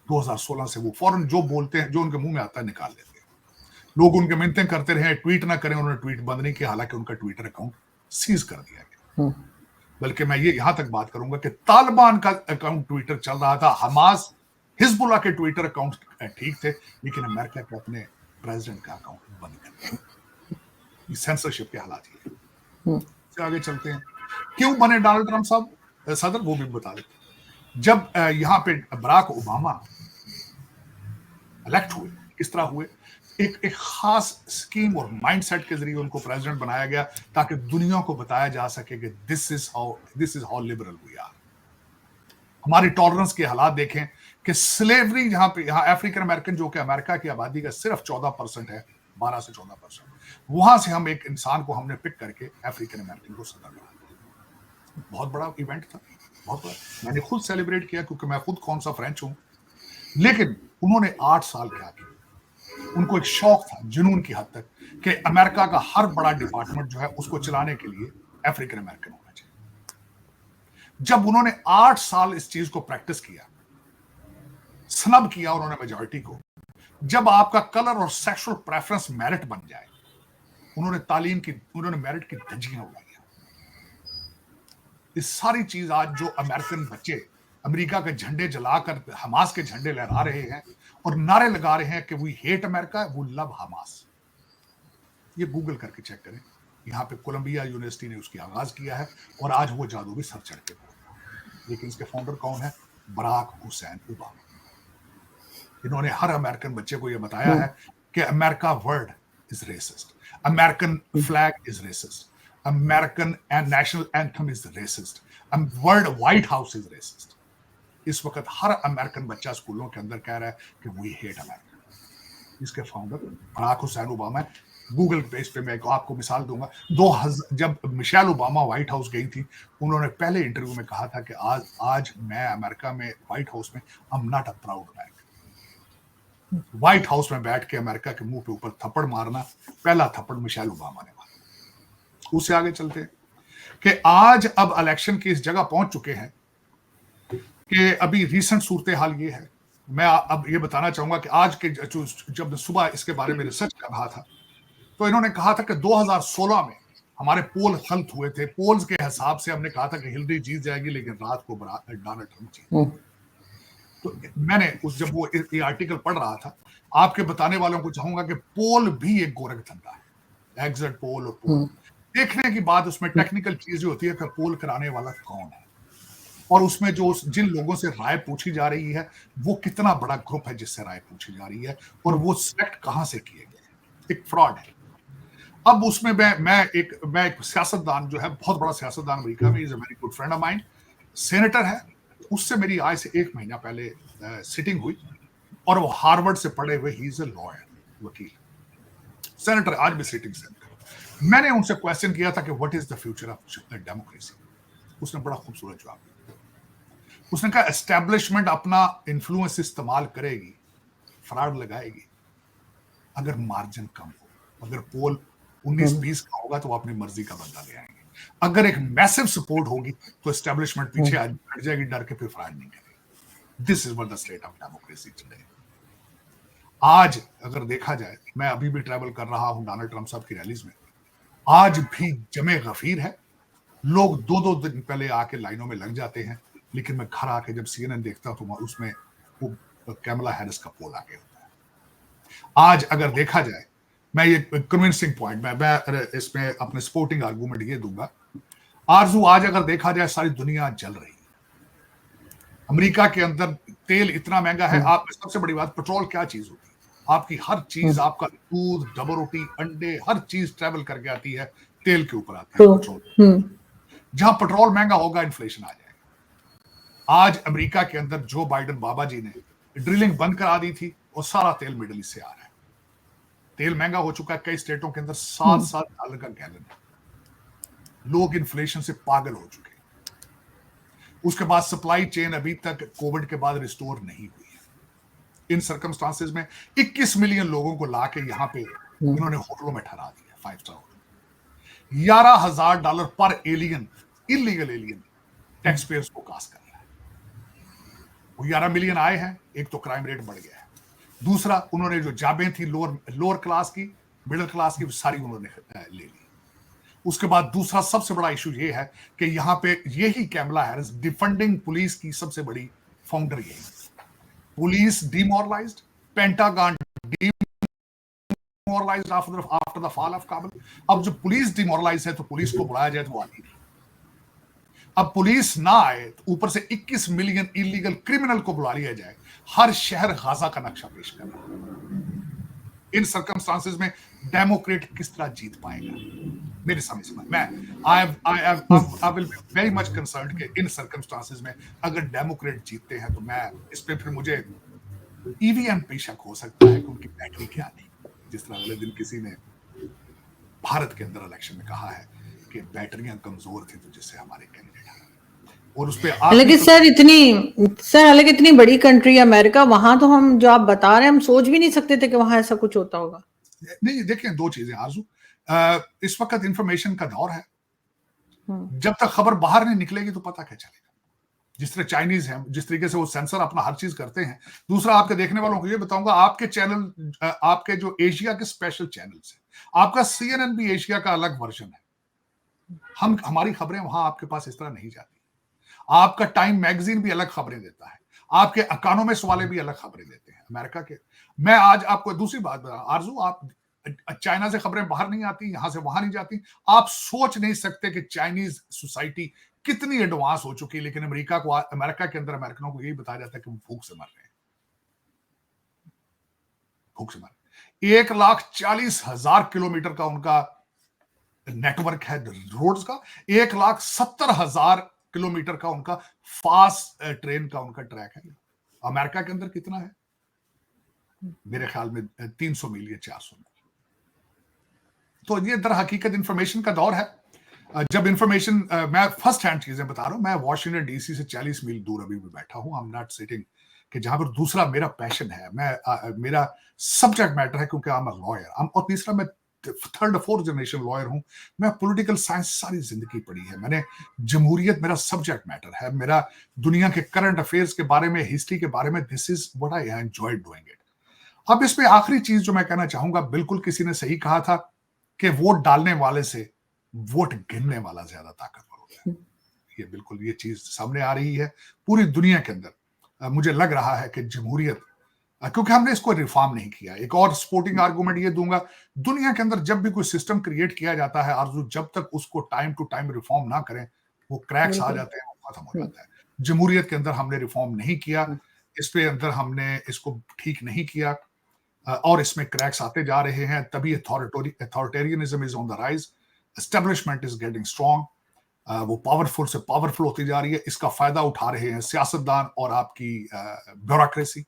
2016 से वो फौरन जो बोलते हैं, जो उनके मुंह में आता है, निकाल लेते हैं। लोग उनके मिन्नतें करते रहे ट्वीट ना करें, उन्होंने ट्वीट बंद नहीं किया, हालांकि उनका ट्विटर अकाउंट सीज कर दिया गया। बल्कि मैं ये यहां तक बात करूंगा कि तालिबान का अकाउंट ट्विटर चल रहा था, हमास हिजबुल्लाह के ट्विटर अकाउंट ठीक थे, लेकिन अमेरिका के अपने प्रेसिडेंट का अकाउंट बंद कर दिया। सेंसरशिप के हालात ये। से आगे चलते हैं, क्यों बने डोनाल्ड ट्रंप साहब सदर, वो भी बता देते। जब यहां पे बराक ओबामा इलेक्ट हुए, किस तरह हुए, एक खास स्कीम और माइंडसेट के जरिए उनको प्रेसिडेंट बनाया गया ताकि दुनिया को बताया जा सके कि this is how liberal we are. हमारी टॉलरेंस के हालात देखें कि स्लेवरी जहां पे, यहां अफ्रीकन अमेरिकन जो कि अमेरिका की आबादी का सिर्फ 14% है, 12 से 14%, वहां से हम एक इंसान को हमने पिक करके अफ्रीकन अमेरिकन को सदर बना दिया। बहुत बड़ा इवेंट था, बहुत बड़ा। मैंने खुद सेलिब्रेट किया क्योंकि मैं खुद कौन सा फ्रेंच हूं, लेकिन उन्होंने 8 साल क्या किया। उनको एक शौक था, जुनून की हद तक, कि अमेरिका का हर बड़ा डिपार्टमेंट जो है उसको चलाने के लिए अफ्रीकन अमेरिकन होना चाहिए। जब उन्होंने 8 साल इस चीज को प्रैक्टिस किया, स्नब किया उन्होंने मेजॉरिटी को, जब आपका कलर और सेक्सुअल प्रेफरेंस मेरिट बन जाए, उन्होंने मेरिट की धज्जियां उड़ाई। इस सारी चीज आज जो अमेरिकन बच्चे अमेरिका के झंडे जलाकर हमास के झंडे लहरा रहे हैं और नारे लगा रहे हैं कि we hate America, we love Hamas, ये गूगल करके चेक करें। यहाँ पे कोलंबिया यूनिवर्सिटी ने उसकी आगाज किया है और आज वो जादू भी सर चढ़ के बोल रहा है। लेकिन इसके फाउंडर कौन है? Barack Hussein Obama. इन्होंने हर अमेरिकन बच्चे को यह बताया है कि America word is racist, American flag is racist, American national anthem is racist, word White House is racist. इस वक्त हर अमेरिकन बच्चा स्कूलों के अंदर कह रहा है कि वी हेट अमेरिका। इसके founder Barack Hussein Obama. Google page पे मैं आपको मिसाल दूंगा, 2000 जब मिशेल ओबामा व्हाइट हाउस गई थी, उन्होंने पहले इंटरव्यू में कहा था कि आज मैं अमेरिका में व्हाइट हाउस में I am not a proud American. White house में बैठ के अमेरिका के मुंह पे ऊपर थप्पड़ मारना, पहला थप्पड़ मिशेल ओबामा ने मारा। उससे आगे चलते हैं कि आज अब इलेक्शन की इस जगह पहुंच चुके हैं कि अभी रिसेंट सूरत हाल ये है। मैं अब ये बताना चाहूंगा कि आज के जब सुबह इसके बारे में रिसर्च कर रहा था, तो इन्होंने कहा था कि 2016 में हमारे पोल गलत हुए थे। पोल्स के हिसाब से हमने कहा था कि हिलरी जीत जाएगी, लेकिन रात को डोनाल्ड ट्रंप जीत। तो मैंने जब वो ये आर्टिकल पढ़ रहा था, आपके बताने वालों को चाहूंगा कि पोल भी एक गोरख धंधा है, एग्जिट पोल और पोल देखने की बात, उसमें टेक्निकल चीज होती है कि पोल कराने वाला कौन है और उसमें जो जिन लोगों से राय पूछी जा रही है वो कितना बड़ा ग्रुप है जिससे राय पूछी जा रही है और वो सिलेक्ट कहां से किए गए। एक फ्रॉड है। अब उसमें मैं एक सियासतदान जो है, बहुत बड़ा सियासतदान अमेरिका में, is a very good friend of mine, senator है, उससे मेरी आज से 1 महीना पहले सिटिंग हुई और वो हार्वर्ड से पढ़े हुए, ही इज अ लॉयर, वकील, सेनेटर, आज भी सिटिंग सेनेटर। मैंने उनसे क्वेश्चन किया था कि what is the future of democracy. उसने बड़ा खूबसूरत जवाब दिया। उसने कहा एस्टेब्लिशमेंट अपना इन्फ्लुएंस इस्तेमाल करेगी, फ्रॉड लगाएगी, अगर मार्जिन कम हो। अगर पोल 19-20 का होगा तो वो अपनी मर्जी का बंदा ले आएंगे। अगर एक मैसिव सपोर्ट होगी तो एस्टेब्लिशमेंट पीछे हट जाएगी, डर के फिर फ्रॉड नहीं करेगी। This is what the state of democracy today. आज अगर देखा जाए, मैं अभी भी ट्रैवल कर रहा हूं डोनाल्ड ट्रंप साहब की रैलीज में, आज भी जमे गफीर है। लोग 2-2 दिन पहले आके लाइनों में लग जाते हैं, लेकिन मैं घर आके जब CNN देखता हूं तो उसमें वो कैमला हैरिस का पोल आके होता है। आज अगर देखा जाए, मैं ये कन्विंसिंग पॉइंट, मैं इसमें अपने सपोर्टिंग आर्गूमेंट ये दूंगा, आरजू, आज अगर देखा जाए सारी दुनिया जल रही है। अमेरिका के अंदर तेल इतना महंगा है। आप सबसे बड़ी बात, पेट्रोल क्या चीज होती है, आपकी हर चीज, आपका दूध, डबल रोटी, अंडे, हर चीज ट्रेवल करके आती है, तेल के ऊपर आती है पेट्रोल। जहां पेट्रोल महंगा होगा, इन्फ्लेशन आ जाएगा। आज अमेरिका के अंदर जो बाइडेन बाबा जी ने ड्रिलिंग बंद करा दी थी और सारा तेल मिडल ईस्ट से आ रहा है। तेल महंगा हो चुका है, कई स्टेटों के अंदर $7 का गैलन है। लोग इन्फ्लेशन से पागल हो चुके हैं। उसके बाद सप्लाई चेन अभी तक कोविड के बाद रिस्टोर नहीं हुई है। इन सर्कमस्टांसेस में 21 मिलियन लोगों को लाके यहां पे इन्होंने होटलों में ठहरा दिया, 5 स्टार होटल। $11,000 पर alien, illegal alien tax payers को कास्ट कर रहा है। वो 11 मिलियन आए हैं, एक तो क्राइम रेट बढ़ गया है, दूसरा उन्होंने जो जॉबें थी लोअर क्लास की, मिडिल क्लास की, सारी उन्होंने ले ली। उसके बाद दूसरा सबसे बड़ा इशू ये है कि यहाँ पे यही कैमला हैरिस डिफेंडिंग पुलिस की सबसे बड़ी फाउंडर यही, police demoralised, Pentagon demoralised after the fall of Kabul. अब जो पुलिस डिमोरलाइज है तो पुलिस को बुलाया जाए तो वो आती नहीं। अब पुलिस ना आए तो ऊपर से 21 मिलियन इलीगल क्रिमिनल को बुला लिया जाए, हर शहर गाजा का नक्शा पेश कर रहा है। इन सर्कमस्टांसेस में डेमोक्रेट किस तरह जीत पाएगा? मेरे समझ में मैं I will be very much concerned कि इन सर्कमस्टांसेस में अगर डेमोक्रेट जीतते हैं तो मैं इस पे फिर मुझे ईवीएम पे शक हो सकता है कि उनकी बैटरी क्या थी, जिस तरह अगले दिन किसी ने भारत के अंदर इलेक्शन में कहा है कि बैटरियां कमजोर थी तो जिससे हमारे कैंडिडेट, और उस पे हालांकि हालांकि इतनी बड़ी कंट्री अमेरिका, वहां तो हम जो आप बता रहे हैं हम सोच भी नहीं सकते थे कि वहां ऐसा कुछ होता होगा। नहीं, देखिए दो चीजें आरजू, इस वक्त इंफॉर्मेशन का दौर है, जब तक खबर बाहर नहीं निकलेगी तो पता क्या चलेगा। जिस तरह चाइनीज है, जिस तरीके से वो सेंसर अपना हर चीज करते हैं। दूसरा, आपके देखने वालों को ये बताऊंगा, आपके चैनल, आपके जो एशिया के स्पेशल चैनल्स हैं, आपका CNN भी एशिया का अलग वर्जन है। हमारी खबरें वहां आपके पास इस तरह नहीं जाती। आपका टाइम मैगजीन भी अलग खबरें देता है, आपके इकोनॉमिस्ट वाले भी अलग खबरें देते हैं अमेरिका के। मैं आज आपको दूसरी बात बता, आरजू, आप चाइना से खबरें बाहर नहीं आती, यहां से वहां नहीं जाती। आप सोच नहीं सकते कि चाइनीज सोसाइटी कितनी एडवांस हो चुकी है, लेकिन अमेरिका के अंदर अमेरिकनों को यही बताया जाता है कि वो भूख से मर रहे हैं, भूख से मर रहे हैं। 1,40,000 किलोमीटर का उनका नेटवर्क है रोड्स का, 1,70,000 किलोमीटर का उनका फास्ट ट्रेन का उनका ट्रैक है। अमेरिका के अंदर कितना है? मेरे ख्याल में 300 मील या 400 मील। तो ये दर हकीकत इंफॉर्मेशन का दौर है। जब इंफॉर्मेशन, मैं फर्स्ट हैंड चीजें बता रहा हूं, मैं वॉशिंगटन डीसी से 40 मील दूर अभी भी बैठा हूं। आई एम नॉट सिटिंग कि जहां पर दूसरा मेरा पैशन है, मेरा सब्जेक्ट मैटर है, क्योंकि आई एम अ लॉयर। और तीसरा, मैं थर्ड फोर्थ जनरेशन लॉयर हूं। मैं पॉलिटिकल साइंस सारी जिंदगी पढ़ी है मैंने। जमहूरियत मेरा सब्जेक्ट मैटर है, मेरा दुनिया के करंट अफेयर्स के बारे में, हिस्ट्री के बारे में, this is what I enjoy doing it. अब इसमें आखिरी चीज जो मैं कहना चाहूंगा, बिल्कुल किसी ने सही कहा था कि वोट डालने वाले से वोट गिनने वाला ज्यादा ताकतवर होता है। ये बिल्कुल ये चीज सामने आ रही है पूरी दुनिया के अंदर। मुझे लग रहा है कि जमहूरियत, क्योंकि हमने इसको रिफॉर्म नहीं किया। एक और सपोर्टिंग आर्गुमेंट ये दूंगा, दुनिया के अंदर जब भी कोई सिस्टम क्रिएट किया जाता है आरजू, जब तक उसको टाइम टू टाइम रिफॉर्म ना करें, वो क्रैक्स आ जाते हैं, वो खत्म हो जाता है। जमहूरियत के अंदर हमने रिफॉर्म नहीं किया, इस पे अंदर हमने इसको ठीक नहीं किया, और इसमें क्रैक्स आते जा रहे हैं। तभी authoritarianism is on the rise, establishment is getting strong, वो पावरफुल से पावरफुल होती जा रही है। इसका फायदा उठा रहे हैं सियासतदान और आपकी ब्यूरोक्रेसी,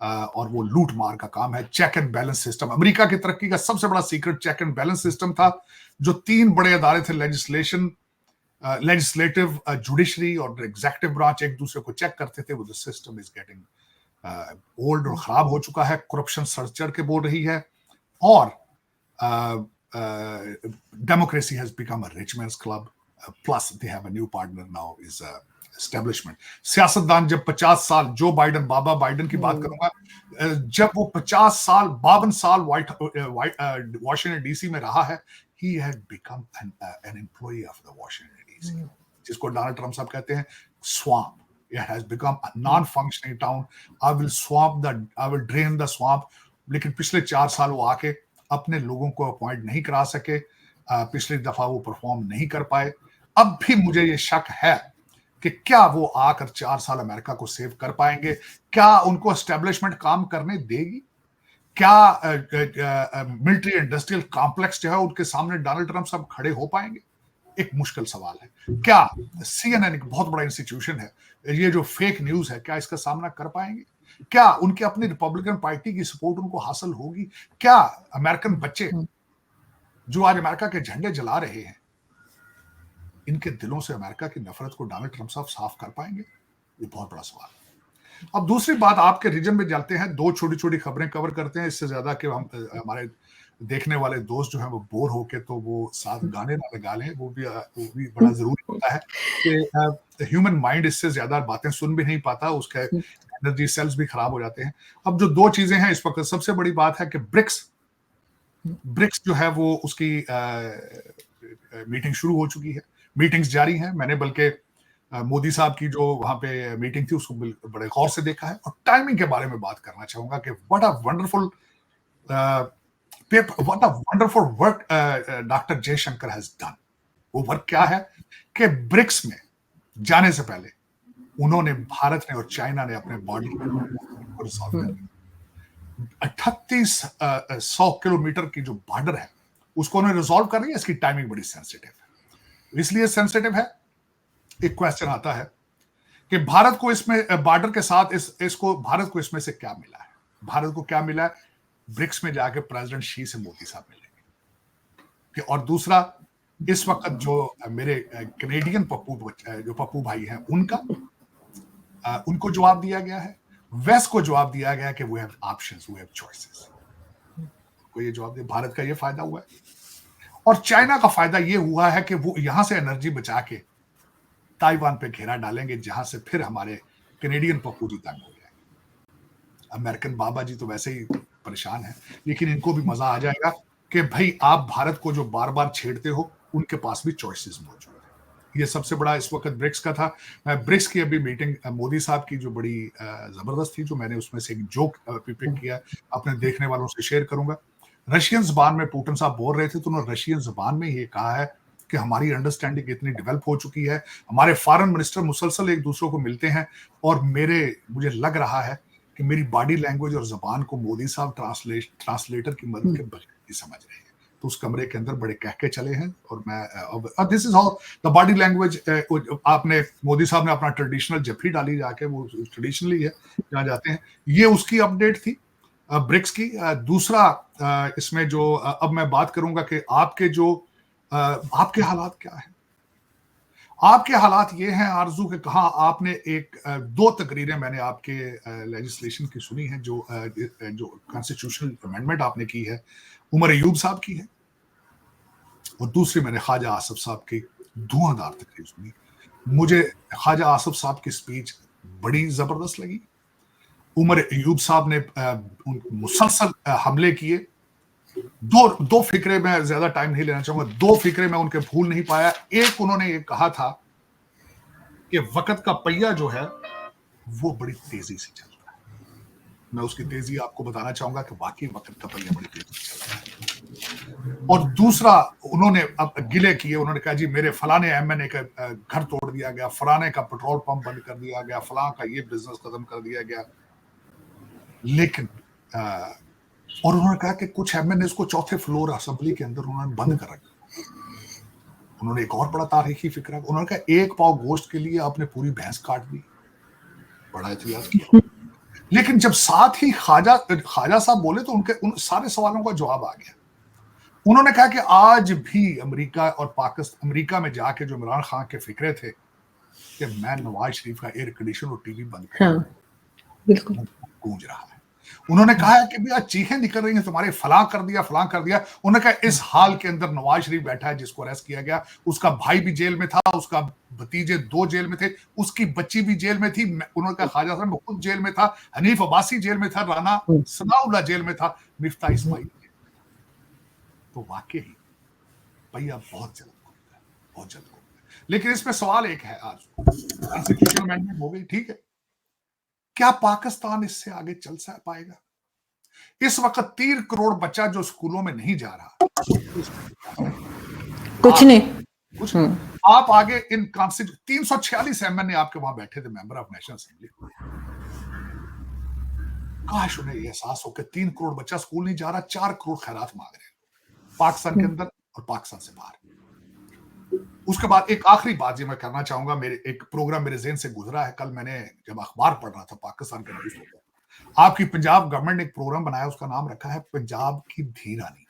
और वो लूट मार का काम है। Check and balance system, America की तरक्की का सबसे बड़ा secret check and balance system था। जो 3 बड़े अदारे थे, लेजिस्लेटिव, जुडिशरी और एग्जीक्यूटिव ब्रांच, एक दूसरे को चेक करते थे। वो the system is getting old और खराब हो चुका है। करप्शन सर चढ़ के बोल रही है, और democracy has become a rich mains club, plus they have a new partner now is establishment. सियासतदान जब 50 साल, जो बाइडन, बाबा बाइडन की बात करूंगा, जब वो 50 साल, 52 साल वॉशिंगटन डीसी में रहा है, he had become an employee of the Washington DC, जिसको डोनाल्ड ट्रम्प साहब कहते हैं swamp. It has become a non-functioning town. I will drain the swamp. लेकिन पिछले 4 साल वो आके अपने लोगों को अपॉइंट नहीं करा सके। पिछली दफा वो परफॉर्म नहीं कर पाए। अब भी मुझे ये शक है कि क्या वो आकर 4 साल अमेरिका को सेव कर पाएंगे? क्या उनको एस्टेब्लिशमेंट काम करने देगी? क्या मिलिट्री इंडस्ट्रियल कॉम्प्लेक्स जो है उनके सामने डोनाल्ड ट्रम्प साहब खड़े हो पाएंगे? एक मुश्किल सवाल है। क्या CNN एक बहुत बड़ा इंस्टीट्यूशन है, ये जो फेक न्यूज है, क्या इसका सामना कर पाएंगे? क्या उनके अपनी रिपब्लिकन पार्टी की सपोर्ट उनको हासिल होगी? क्या अमेरिकन बच्चे जो आज अमेरिका के झंडे जला रहे हैं, इनके दिलों से अमेरिका की नफरत को डोनाल्ड ट्रम्प साहब साफ कर पाएंगे? ये बहुत बड़ा सवाल है। अब दूसरी बात, आपके रीजन में जाते हैं, 2 छोटी छोटी खबरें कवर करते हैं, इससे ज्यादा कि हम हमारे देखने वाले दोस्त जो हैं वो बोर होके तो वो साथ गाने ना लगा लें, वो भी बड़ा जरूरी होता है कि ह्यूमन माइंड इससे ज्यादा बातें सुन भी नहीं पाता, उसके एनर्जी सेल्स भी खराब हो जाते हैं। अब जो 2 चीजें हैं इस वक्त, सबसे बड़ी बात है कि ब्रिक्स जो है वो उसकी मीटिंग शुरू हो चुकी है, मीटिंग्स जारी हैं। मैंने बल्कि मोदी साहब की जो वहां पे मीटिंग थी उसको बड़े गौर से देखा है, और टाइमिंग के बारे में बात करना चाहूंगा कि what a wonderful work doctor Jaishankar has done. वो वर्क क्या है कि ब्रिक्स में जाने से पहले उन्होंने, भारत ने और चाइना ने अपने बॉर्डर को रिजॉल्व कर लिया। 3800 किलोमीटर की जो बॉर्डर है उसको उन्होंने रिजॉल्व कर लिया। इसकी टाइमिंग बड़ी सेंसिटिव है। इसलिए सेंसिटिव है, एक क्वेश्चन आता है कि भारत को इसमें बॉर्डर के साथ इसको भारत को इसमें से क्या मिला है? भारत को क्या मिला है? ब्रिक्स में जाके प्रेसिडेंट शी से मोदी साहब मिलेंगे। और दूसरा, इस वक्त जो मेरे कैनेडियन पप्पू भाई हैं उनको जवाब दिया गया है, वेस्ट को जवाब दिया गया कि we have options, we have choices. को ये जवाब दिया, भारत का ये फायदा हुआ है। और चाइना का फायदा ये हुआ है कि वो यहां से एनर्जी बचा के ताइवान पे घेरा डालेंगे, जहां से फिर हमारे कैनेडियन पप्पू जी तंग हो जाएंगे। अमेरिकन बाबा जी तो वैसे ही परेशान है, लेकिन इनको भी मजा आ जाएगा कि भाई आप भारत को जो बार बार छेड़ते हो, उनके पास भी चॉइसेस मौजूद है। ये सबसे बड़ा इस वक्त ब्रिक्स का था। ब्रिक्स की अभी मीटिंग मोदी साहब की जो बड़ी जबरदस्त थी, जो मैंने उसमें से एक जोक पिक किया, अपने देखने वालों से शेयर करूंगा। रशियन जबान में पुतिन साहब बोल रहे थे, तो उन्होंने रशियन जबान में ये कहा है कि हमारी अंडरस्टैंडिंग इतनी डेवलप हो चुकी है, हमारे फॉरेन मिनिस्टर मुसलसल एक दूसरे को मिलते हैं, और मुझे लग रहा है कि मेरी बॉडी लैंग्वेज और जबान को मोदी साहब ट्रांसलेटर की मदद के बगैर नहीं समझ रहे हैं। तो उस कमरे के अंदर बड़े कहके चले हैं, और मैं this is how the body language. आपने मोदी साहब ने अपना ट्रेडिशनल जफरी डाली जाके, वो ट्रेडिशनली है जहाँ जाते हैं। ये उसकी अपडेट थी ब्रिक्स की। दूसरा, इसमें जो अब मैं बात करूंगा कि आपके हालात क्या है। आपके हालात ये हैं आरजू के, कहा आपने दो तकरीरें मैंने आपके लेजिस्लेशन की सुनी है, जो कॉन्स्टिट्यूशनल अमेंडमेंट आपने की है, उमर अयूब साहब की है, और दूसरी मैंने ख्वाजा आसिफ साहब की धुआंधार तकरीर सुनी। मुझे ख्वाजा आसिफ साहब की स्पीच बड़ी जबरदस्त लगी। उमर अयूब साहब ने मुसलसल हमले किए। दो फिक्रे, मैं ज्यादा टाइम नहीं लेना चाहूंगा, दो फिक्रे मैं उनके भूल नहीं पाया। एक, उन्होंने ये कहा था कि वक्त का पहिया जो है वो बड़ी तेजी से चल रहा है। मैं उसकी तेजी आपको बताना चाहूंगा कि वाकई वक्त का पहिया बड़ी तेजी से चल रहा है। और दूसरा, उन्होंने अब गिले किए, उन्होंने कहा जी मेरे फलाने एमएनए का घर तोड़ दिया गया, फलाने का पेट्रोल पंप बंद कर दिया गया, फलां का ये बिजनेस खत्म कर दिया गया। लेकिन और उन्होंने कहा कि कुछ एमएनए को चौथे फ्लोर असेंबली के अंदर उन्होंने बंद कर रखा। उन्होंने एक और बड़ा तारीखी फिक्रा, उन्होंने कहा एक पाव गोश्त के लिए आपने पूरी भैंस काट दी। बड़ा इतिहास किया। लेकिन जब साथ ही ख्वाजा साहब बोले तो उन सारे सवालों का जवाब आ गया। उन्होंने कहा कि आज भी अमेरिका और पाकिस्तान, अमेरिका में जाके जो इमरान खान के फिक्रे थे कि मैं नवाज शरीफ का एयर कंडीशन और टीवी बंद कर, बिल्कुल गूंज रहा है। उन्होंने कहा है कि भैया चीखें निकल रही हैं तुम्हारे, फलां कर दिया, फलां कर दिया। उन्होंने कहा इस हाल के अंदर नवाज शरीफ बैठा है जिसको अरेस्ट किया गया, उसका भाई भी जेल में था, उसका भतीजे 2 जेल में थे, उसकी बच्ची भी जेल में थी। उन्होंने कहा ख्वाजा साहब खुद जेल में था, हनीफ अब्बासी जेल में था, राना सनाउल्लाह जेल में था, मिफ्ता इस्माइल। तो वाकई भैया बहुत जल्द खुलेगा, बहुत जल्द खुलेगा। लेकिन इसमें सवाल एक है, आज कॉन्स्टिट्यूशन अमेंडमेंट हो गई, ठीक है, क्या पाकिस्तान इससे आगे चल पाएगा? इस वक्त 3 करोड़ बच्चा जो स्कूलों में नहीं जा रहा, कुछ नहीं। आप आगे इन 346 एमएनए आपके वहां बैठे थे, मेंबर ऑफ नेशनल असेंबली। काश उन्हें यह एहसास हो कि 3 करोड़ बच्चा स्कूल नहीं जा रहा, 4 करोड़ खैरात मांग रहे हैं पाकिस्तान के अंदर और पाकिस्तान से बाहर। उसके बाद एक आखिरी बात जो मैं करना चाहूंगा, मेरे एक प्रोग्राम मेरे ज़हन से गुजरा है, कल मैंने जब अखबार पढ़ रहा था पाकिस्तान के न्यूज़पेपर, आपकी पंजाब गवर्नमेंट ने एक प्रोग्राम बनाया, उसका नाम रखा है पंजाब की धी रानी,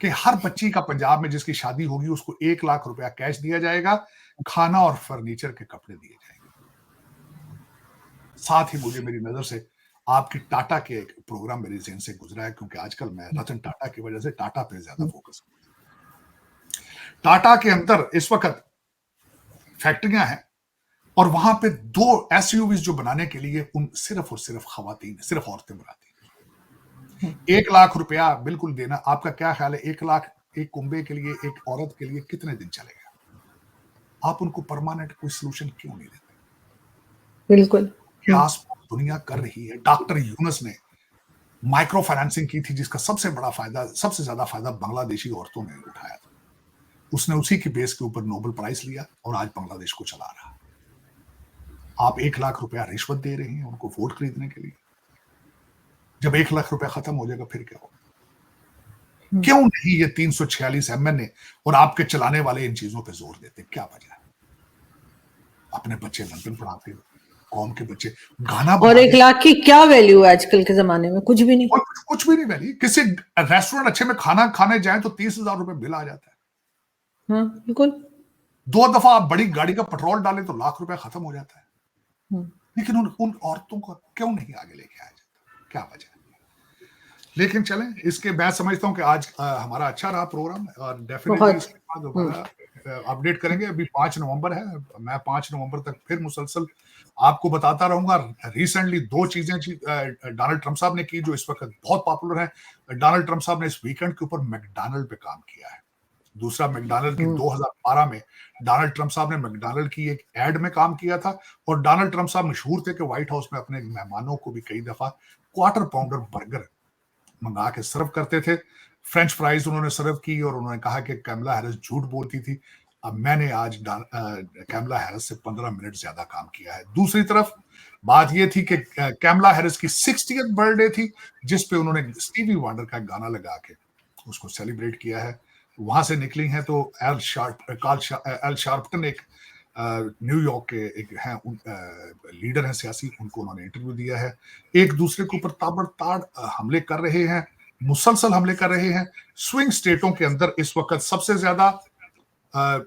कि हर बच्ची का पंजाब में जिसकी शादी होगी उसको 1 लाख रुपया कैश दिया जाएगा, खाना और फर्नीचर के कपड़े दिए जाएंगे। साथ ही मुझे, मेरी नजर से आपकी टाटा के एक प्रोग्राम मेरे ज़हन से गुजरा है, क्योंकि आजकल मैं रतन टाटा की वजह से टाटा पे ज्यादा फोकस करता हूं। टाटा के अंदर इस वक्त फैक्ट्रियां हैं, और वहां पे 2 एसयूवीज जो बनाने के लिए सिर्फ और सिर्फ खवातीन, सिर्फ औरतें बनाती हैं। 1 लाख रुपया बिल्कुल देना, आपका क्या ख्याल है? 1 लाख एक कुंबे के लिए, एक औरत के लिए कितने दिन चलेगा? आप उनको परमानेंट कोई सॉल्यूशन क्यों नहीं देते? बिल्कुल। आसपास दुनिया कर रही है। डॉक्टर यूनुस ने माइक्रो फाइनेंसिंग की थी, जिसका सबसे ज्यादा फायदा बांग्लादेशी औरतों ने उठाया था। उसने उसी की बेस के ऊपर नोबेल प्राइज लिया और आज बांग्लादेश को चला रहा है। आप 1 लाख रुपया रिश्वत दे रहे हैं उनको वोट खरीदने के लिए। जब 1 लाख रुपया खत्म हो जाएगा फिर क्या होगा? क्यों नहीं ये 346 MNA और आपके चलाने वाले इन चीजों पे जोर देते? क्या वजह है? अपने बच्चे लंदन पढ़ाते हो, कौम के बच्चे गाना, और 1 लाख की क्या वैल्यू है आजकल के जमाने में? कुछ भी नहीं। कुछ भी नहीं वैल्यू। किसी रेस्टोरेंट अच्छे में खाना खाने जाए तो 30,000 रुपए बिल आ जाता है। हाँ, बिल्कुल। 2 दफा आप बड़ी गाड़ी का पेट्रोल डालें तो लाख रुपया खत्म हो जाता है। लेकिन उन औरतों को क्यों नहीं आगे लेके आया जाता? क्या वजह है? लेकिन चलें, इसके मैं समझता हूं कि आज हमारा अच्छा रहा प्रोग्राम और डेफिनेटली इसके बाद दोबारा अपडेट करेंगे। अभी 5 नवंबर है, मैं 5 नवंबर तक फिर मुसलसल आपको बताता रहूंगा। रिसेंटली 2 चीजें डोनाल्ड ट्रंप साहब ने की जो इस वक्त बहुत पॉपुलर है। डोनाल्ड ट्रंप साहब ने इस वीकेंड के ऊपर मैकडॉनल्ड पे काम किया है। दूसरा, मैकडॉनल्ड की 2012 में डोनाल्ड ट्रंप साहब ने मैकडॉनल्ड की एक एड में काम किया था और डोनाल्ड ट्रंप साहब मशहूर थे कि व्हाइट हाउस में अपने मेहमानों को भी कई दफा क्वार्टर पाउंडर बर्गर मंगा के सर्व करते थे। फ्रेंच फ्राइज उन्होंने सर्व की और उन्होंने कहा कि कैमला हैरिस झूठ बोलती थी। अब मैंने आज कैमला हैरिस से 15 मिनट ज्यादा काम किया है। दूसरी तरफ बात यह थी कि कैमला हैरिस की 60th बर्थडे थी, जिस पे उन्होंने स्टीवी वंडर का गाना लगा के उसको सेलिब्रेट किया है। वहां से निकली हैं तो एल शार्पटन एक न्यूयॉर्क के एक हैं लीडर हैं सियासी, उनको उन्होंने इंटरव्यू दिया है। एक दूसरे के ऊपर ताबड़ताड़ हमले कर रहे हैं, मुसलसल हमले कर रहे हैं। स्विंग स्टेटों के अंदर इस वक्त सबसे ज्यादा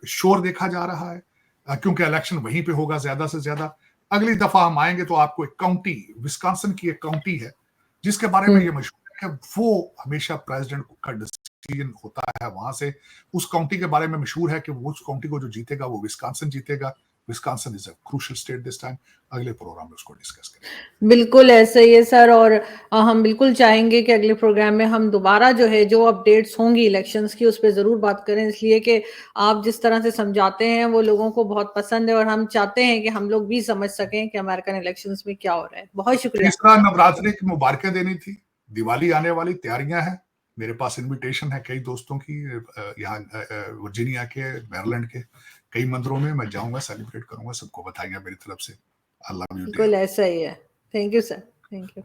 शोर देखा जा रहा है क्योंकि इलेक्शन वहीं पे होगा ज्यादा से ज्यादा। अगली दफा हम आएंगे तो आपको एक काउंटी, विस्कॉन्सिन की एक काउंटी है जिसके बारे में ये मशहूर है कि वो हमेशा प्रेसिडेंट का डिसीजन होता है वहां से। उस काउंटी के बारे में मशहूर है कि वो उस काउंटी को जो जीतेगा वो विस्कॉन्सिन जीतेगा। Wisconsin is a crucial state this time. अगले प्रोग्राम में उसको डिस्कस करेंगे। बिल्कुल ऐसा ही है सर, और हम बिल्कुल चाहेंगे कि अगले प्रोग्राम में हम दोबारा जो है जो अपडेट्स होंगी इलेक्शंस की उस पर जरूर बात करें, इसलिए कि आप जिस तरह से समझाते हैं वो लोगों को बहुत पसंद है और हम चाहते हैं कि हम लोग भी समझ सकें कि अमेरिकन इलेक्शंस में क्या हो रहा है। बहुत शुक्रिया। तीसरा, नवरात्रि की मुबारकें देनी थी, दिवाली आने वाली, तैयारियां हैं। मेरे पास इनविटेशन है कई दोस्तों की, यहाँ वर्जीनिया के, मैरीलैंड के कई मंदिरों में मैं जाऊंगा, सेलिब्रेट करूंगा। सबको बधाइयां मेरी तरफ से। अल्लाह। बिल्कुल ऐसा ही है। Thank you sir, thank you.